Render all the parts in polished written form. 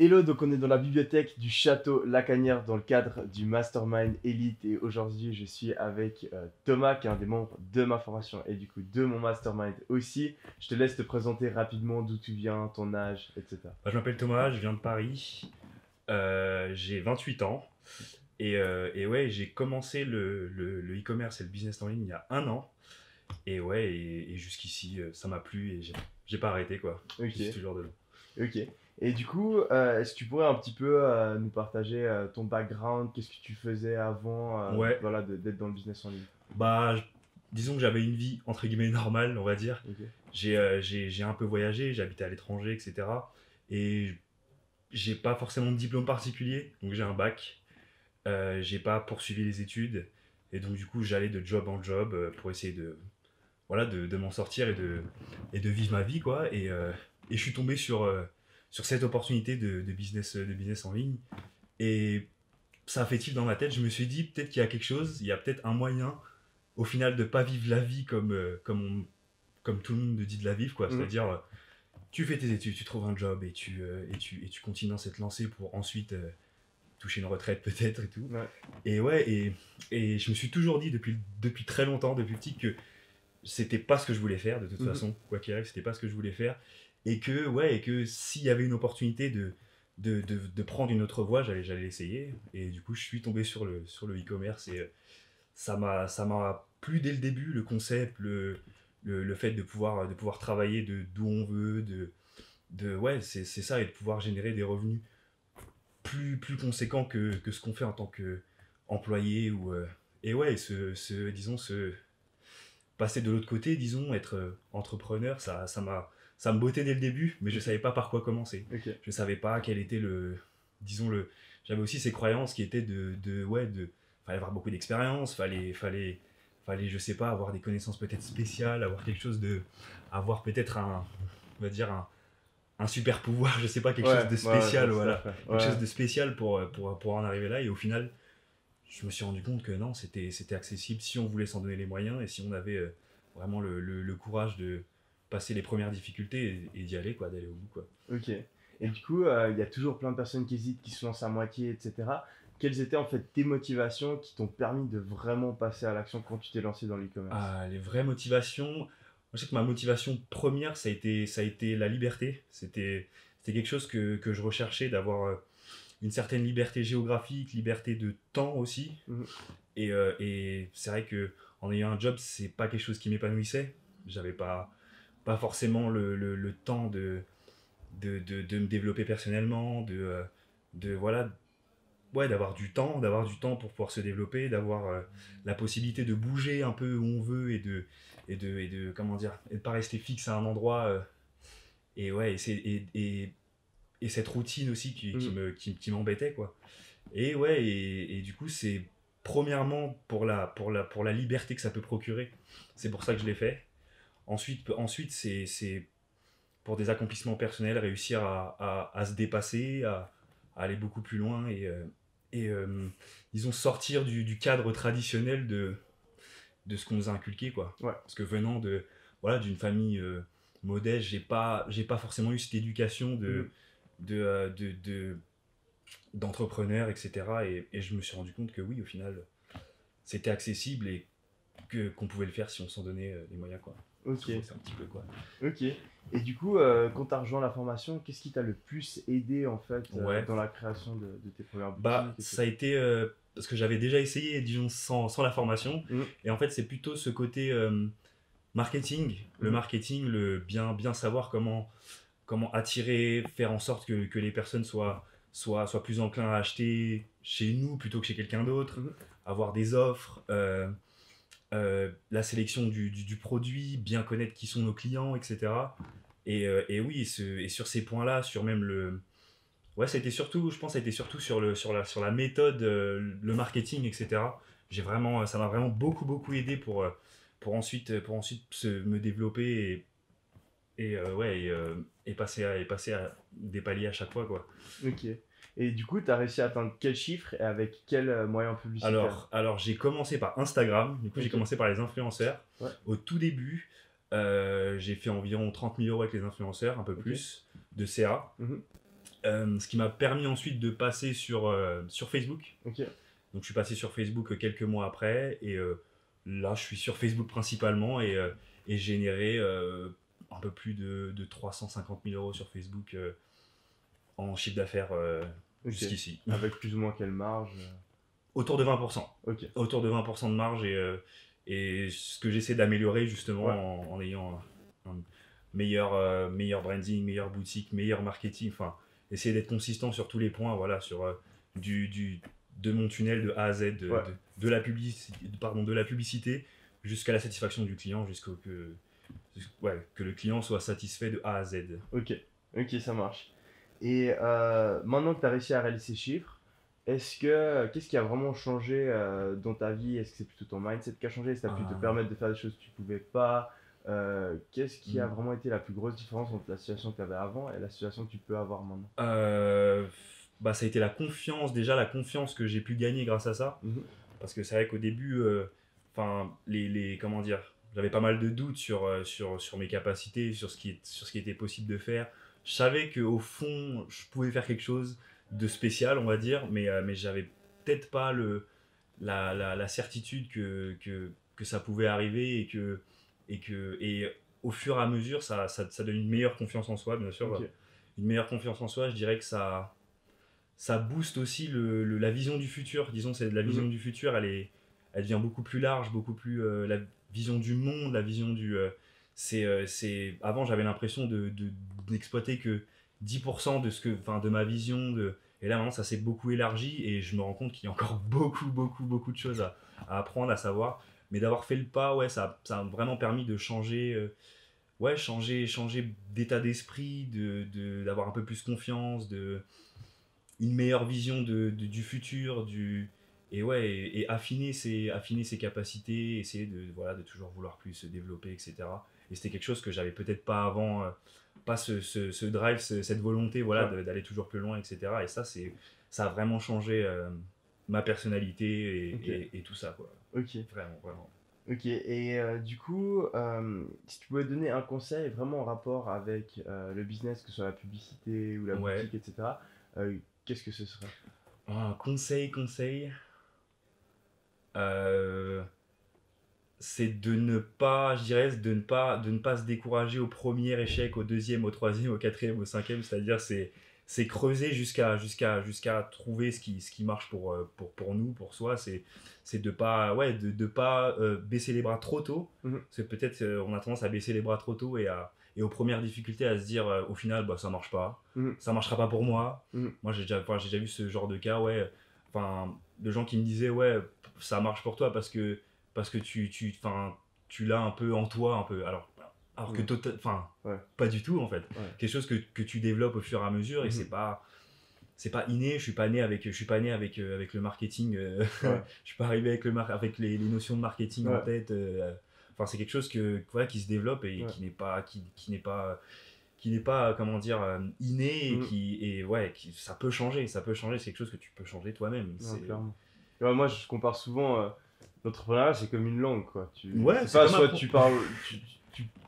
Hello, donc on est dans la bibliothèque du château Lacanière dans le cadre du Mastermind Elite et aujourd'hui je suis avec Thomas qui est un des membres de ma formation et du coup de mon Mastermind aussi. Je te laisse te présenter rapidement d'où tu viens, ton âge, etc. Je m'appelle Thomas, je viens de Paris, j'ai 28 ans et ouais, j'ai commencé le e-commerce et le business en ligne il y a un an et ouais, et jusqu'ici ça m'a plu et j'ai pas arrêté quoi, je suis Ok, toujours dedans. ok. Et du coup, est-ce que tu pourrais un petit peu nous partager ton background, qu'est-ce que tu faisais avant Ouais, voilà, d'être dans le business en ligne? bah disons que j'avais une vie entre guillemets normale, on va dire. Ok. J'ai un peu voyagé, j'ai habité à l'étranger, etc. Et j'ai pas forcément de diplôme particulier, donc j'ai un bac. J'ai pas poursuivi les études et donc du coup j'allais de job en job pour essayer de m'en sortir et de vivre ma vie quoi et je suis tombé sur cette opportunité de business en ligne et ça a fait tilt dans ma tête. Je me suis dit peut-être qu'il y a quelque chose, il y a peut-être un moyen au final de pas vivre la vie comme tout le monde dit de la vivre quoi, Mhm. c'est-à-dire tu fais tes études, tu trouves un job et tu continues dans cette lancée pour ensuite toucher une retraite peut-être et tout. Ouais. Et ouais, et je me suis toujours dit depuis très longtemps, depuis petit, que c'était pas ce que je voulais faire, de toute Mhm. façon, quoi qu'il arrive, c'était pas ce que je voulais faire. Et que s'il y avait une opportunité de prendre une autre voie, j'allais l'essayer. Et du coup, je suis tombé sur le e-commerce et ça m'a plu dès le début, le concept, le fait de pouvoir travailler d'où on veut, ouais, c'est ça, et de pouvoir générer des revenus plus conséquent que ce qu'on fait en tant qu'employé et ouais, disons passer de l'autre côté, disons être entrepreneur, ça me bottait dès le début, mais je Ok. savais pas par quoi commencer. Ok. Je savais pas quel était disons j'avais aussi ces croyances qui étaient fallait avoir beaucoup d'expérience, fallait je sais pas, avoir des connaissances peut-être spéciales, avoir quelque chose avoir peut-être on va dire un super pouvoir, je sais pas, quelque chose Ouais, de ouais, ouais, je vois spécial, tout à voilà. fait. Quelque Ouais. chose de spécial pour en arriver là. Et au final, je me suis rendu compte que non, c'était accessible si on voulait s'en donner les moyens et si on avait vraiment le courage de passer les premières difficultés et d'y aller, quoi, d'aller au bout, quoi. Ok. Et du coup, il y a toujours plein de personnes qui hésitent, qui se lancent à moitié, etc. Quelles étaient en fait tes motivations qui t'ont permis de vraiment passer à l'action quand tu t'es lancé dans l'e-commerce? Les vraies motivations, moi, je sais que ma motivation première, ça a été la liberté. C'était quelque chose que je recherchais, d'avoir une certaine liberté géographique, liberté de temps aussi. Mhm. Et c'est vrai que en ayant un job, c'est pas quelque chose qui m'épanouissait. J'avais pas forcément le temps de me développer personnellement, voilà, ouais, d'avoir du temps pour pouvoir se développer, d'avoir la possibilité de bouger un peu où on veut et de comment dire, et de pas rester fixe à un endroit. Et ouais, et cette routine aussi Mhm. qui m'embêtait quoi. Et ouais, et du coup, c'est premièrement pour la liberté que ça peut procurer. C'est pour ça que je l'ai fait. Ensuite c'est pour des accomplissements personnels, réussir à se dépasser, à aller beaucoup plus loin et disons, sortir du cadre traditionnel de ce qu'on nous a inculqué, quoi. Ouais. Parce que venant voilà, d'une famille modeste, j'ai pas forcément eu cette éducation Mhm. d'entrepreneur, etc. Et je me suis rendu compte que oui, au final, c'était accessible et qu'on pouvait le faire si on s'en donnait les moyens, quoi. Ok. Souvent, c'est un petit peu, quoi. Ok. Et du coup, quand tu as rejoint la formation, qu'est-ce qui t'a le plus aidé en fait Ouais. dans la création de tes premières Bah, boutiques, ça a etc. été parce que j'avais déjà essayé, disons, sans la formation. Mhm. Et en fait, c'est plutôt ce côté marketing, le Mhm. marketing, le bien savoir comment attirer, faire en sorte que les personnes soient plus enclins à acheter chez nous plutôt que chez quelqu'un d'autre, Mhm. avoir des offres, la sélection du produit, bien connaître qui sont nos clients, etc. Et oui, et sur ces points-là, sur même ouais, ça a été surtout, je pense, ça a été surtout sur la méthode, le marketing, etc. Ça m'a vraiment beaucoup, beaucoup aidé pour ensuite me développer ouais, et passer à des paliers à chaque fois, quoi. Ok. Et du coup, tu as réussi à atteindre quel chiffre et avec quel moyen publicitaire? Alors j'ai commencé par Instagram, du coup j'ai Ok. commencé par les influenceurs. Ouais. Au tout début, j'ai fait environ 30 000 euros avec les influenceurs, un peu Ok. plus, de CA. Mhm. Ce qui m'a permis ensuite de passer sur Facebook. Ok. Donc je suis passé sur Facebook quelques mois après et là je suis sur Facebook principalement et j'ai généré un peu plus de 350 000 euros sur Facebook en chiffre d'affaires Ok. jusqu'ici. Avec plus ou moins quelle marge? Autour de 20%. Ok. Autour de 20% de marge et ce que j'essaie d'améliorer justement Ouais. en ayant un meilleur branding, meilleure boutique, meilleur marketing, enfin essayer d'être consistant sur tous les points, voilà, sur de mon tunnel de A à Z, Ouais. de la publicité jusqu'à la satisfaction du client, que le client soit satisfait de A à Z. Ok. Ok, ça marche. Et maintenant que tu as réussi à réaliser ces chiffres, qu'est-ce qui a vraiment changé dans ta vie? Est-ce que c'est plutôt ton mindset qui a changé? Est-ce que tu as pu te permettre de faire des choses que tu pouvais pas? Qu'est-ce qui a vraiment été la plus grosse différence entre la situation que tu avais avant et la situation que tu peux avoir maintenant? Bah, ça a été la confiance que j'ai pu gagner grâce à ça. Mhm. Parce que c'est vrai qu'au début, enfin, comment dire, j'avais pas mal de doutes sur mes capacités, sur ce qui était possible de faire. Je savais qu'au fond, je pouvais faire quelque chose de spécial, on va dire, mais j'avais peut-être pas la certitude que ça pouvait arriver et au fur et à mesure, ça donne une meilleure confiance en soi, bien sûr. Ok. Une meilleure confiance en soi, je dirais que ça booste aussi la vision du futur. Disons, c'est la vision Mhm. du futur, elle devient beaucoup plus large, beaucoup plus la vision du monde, la vision du. Avant, j'avais l'impression d'exploiter que 10% de ma vision. Et là, maintenant, ça s'est beaucoup élargi et je me rends compte qu'il y a encore beaucoup, beaucoup, beaucoup de choses à apprendre, à savoir. Mais d'avoir fait le pas, ouais, ça a vraiment permis de changer. Ouais, changer d'état d'esprit, d'avoir un peu plus confiance, une meilleure vision du futur, et ouais, et affiner ses capacités, essayer voilà, de toujours vouloir plus se développer, etc. Et c'était quelque chose que j'avais peut-être pas avant, pas ce drive, cette volonté, voilà, Ouais. d'aller toujours plus loin, etc. Et ça a vraiment changé ma personnalité Ok. et tout ça, quoi. Ok. Vraiment, vraiment. Ok. Et du coup, si tu pouvais donner un conseil vraiment en rapport avec le business, que ce soit la publicité ou la Ouais. boutique, etc., qu'est-ce que ce serait? Un conseil. Euh, c'est de ne pas, je dirais, de ne pas se décourager au premier échec, au deuxième, au troisième, au quatrième, au cinquième. C'est-à-dire, c'est creuser jusqu'à trouver ce qui marche pour nous, pour soi. C'est de pas, ouais, de pas baisser les bras trop tôt. Mhm. Parce que peut-être on a tendance à baisser les bras trop tôt et aux premières difficultés à se dire, au final, bah, ça marche pas. Mhm. Ça marchera pas pour moi. Mhm. Moi, j'ai déjà vu ce genre de cas, ouais. Enfin, de gens qui me disaient, ouais, ça marche pour toi parce que tu l'as un peu en toi, un peu. Alors que Mhm. Ouais. pas du tout en fait. Ouais. Quelque chose que tu développes au fur et à mesure et Mhm. c'est pas inné. Je suis pas né avec le marketing. Ouais. Je suis pas arrivé avec les notions de marketing en Ouais. tête. Enfin, c'est quelque chose voilà, qui se développe et Ouais. qui n'est pas comment dire inné Mhm. ça peut changer. Ça peut changer. C'est quelque chose que tu peux changer toi-même. Non, clairement. Ouais, moi, je compare souvent l'entrepreneuriat, c'est comme une langue, quoi. Ouais, C'est c'est pas comme soit tu parles,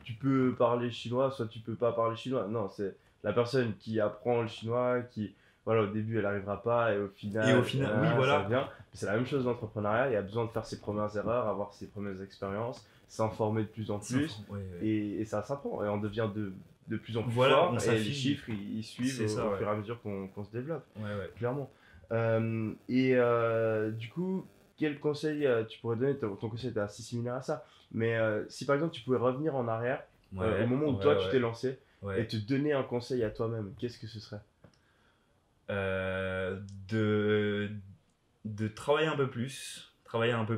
tu peux parler chinois, soit tu peux pas parler chinois. Non, c'est la personne qui apprend le chinois, qui, voilà, au début, elle arrivera pas, et au et au final, final, oui, ça voilà. vient. C'est la même chose dans l'entrepreneuriat, il y a besoin de faire ses premières erreurs, avoir ses premières expériences, s'informer de plus en plus, Ouais, ouais. et ça s'apprend, et on devient de plus en plus Voilà, on fort, et les s'affine. chiffres, ils suivent C'est ça, au ouais. fur et à mesure qu'on se développe, Ouais, ouais. clairement. Du coup, quel conseil tu pourrais donner? Ton conseil était assez similaire à ça. Mais si par exemple tu pouvais revenir en arrière au Ouais, moment où ouais, toi tu t'es ouais. lancé et Ouais. te donner un conseil à toi-même, qu'est-ce que ce serait? Euh, de, de travailler un peu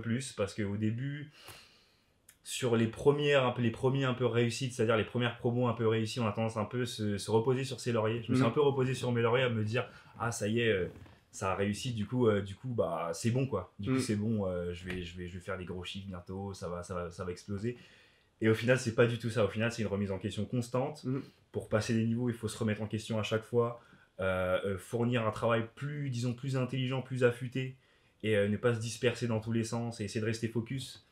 plus parce qu'au début, sur les premiers un peu réussites, c'est-à-dire les premières promos un peu réussies, on a tendance un peu se reposer sur ses lauriers. Je me suis un Mhm. peu reposé sur mes lauriers à me dire, ah ça y est, ça a réussi, du coup bah c'est bon quoi. Du coup Mhm. c'est bon, je vais faire des gros chiffres bientôt, ça va exploser. Et au final, c'est pas du tout ça. Au final, c'est une remise en question constante. Mhm. Pour passer des niveaux, il faut se remettre en question à chaque fois, fournir un travail disons, plus intelligent, plus affûté, et ne pas se disperser dans tous les sens et essayer de rester focus.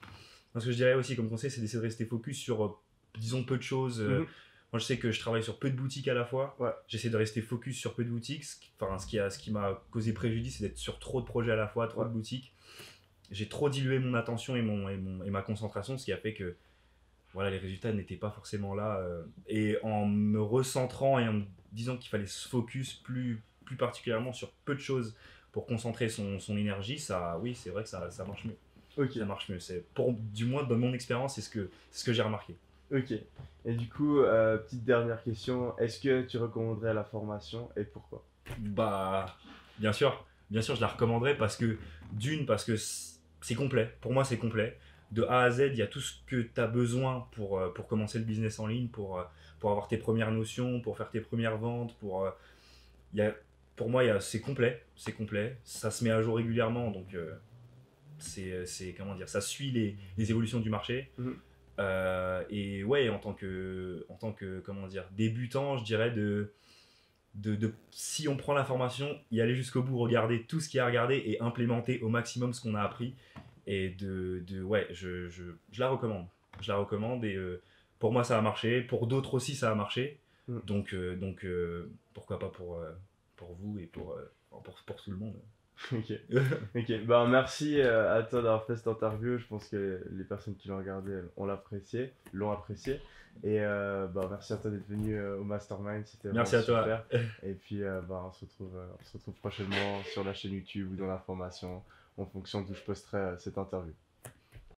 Ce que je dirais aussi comme conseil, c'est d'essayer de rester focus sur, disons, peu de choses. Mhm. Moi, je sais que je travaille sur peu de boutiques à la fois. Ouais. J'essaie de rester focus sur peu de boutiques. Ce qui m'a causé préjudice, c'est d'être sur trop de projets à la fois, trop de boutiques. J'ai trop dilué mon attention et ma concentration, ce qui a fait que voilà, les résultats n'étaient pas forcément là. Et en me recentrant et en me disant qu'il fallait se focus plus particulièrement sur peu de choses pour concentrer son énergie, oui, c'est vrai que ça marche mieux. Ok. Ça marche mieux. Du moins, dans mon expérience, c'est ce que j'ai remarqué. Ok. Et du coup, petite dernière question, est-ce que tu recommanderais la formation et pourquoi? Bah, bien sûr, je la recommanderais parce que c'est complet. Pour moi, c'est complet. De A à Z, il y a tout ce que tu as besoin pour commencer le business en ligne, pour avoir tes premières notions, pour faire tes premières ventes. Pour moi, c'est complet. C'est complet. Ça se met à jour régulièrement, donc comment dire, ça suit les évolutions du marché. Et ouais, en tant que comment dire, débutant, je dirais si on prend l'information, y aller jusqu'au bout, regarder tout ce qu'il y a à regarder et implémenter au maximum ce qu'on a appris. Et ouais, je la recommande. Je la recommande et pour moi ça a marché, pour d'autres aussi ça a marché. Donc pourquoi pas pour vous et pour tout le monde. Ok. Ok. Bah, merci à toi d'avoir fait cette interview. Je pense que les personnes qui l'ont regardé l'ont apprécié. Et bah, merci à toi d'être venu au Mastermind. C'était vraiment Merci à toi. super. Et puis bah, on se retrouve prochainement sur la chaîne YouTube ou dans l'information en fonction d'où je posterai cette interview.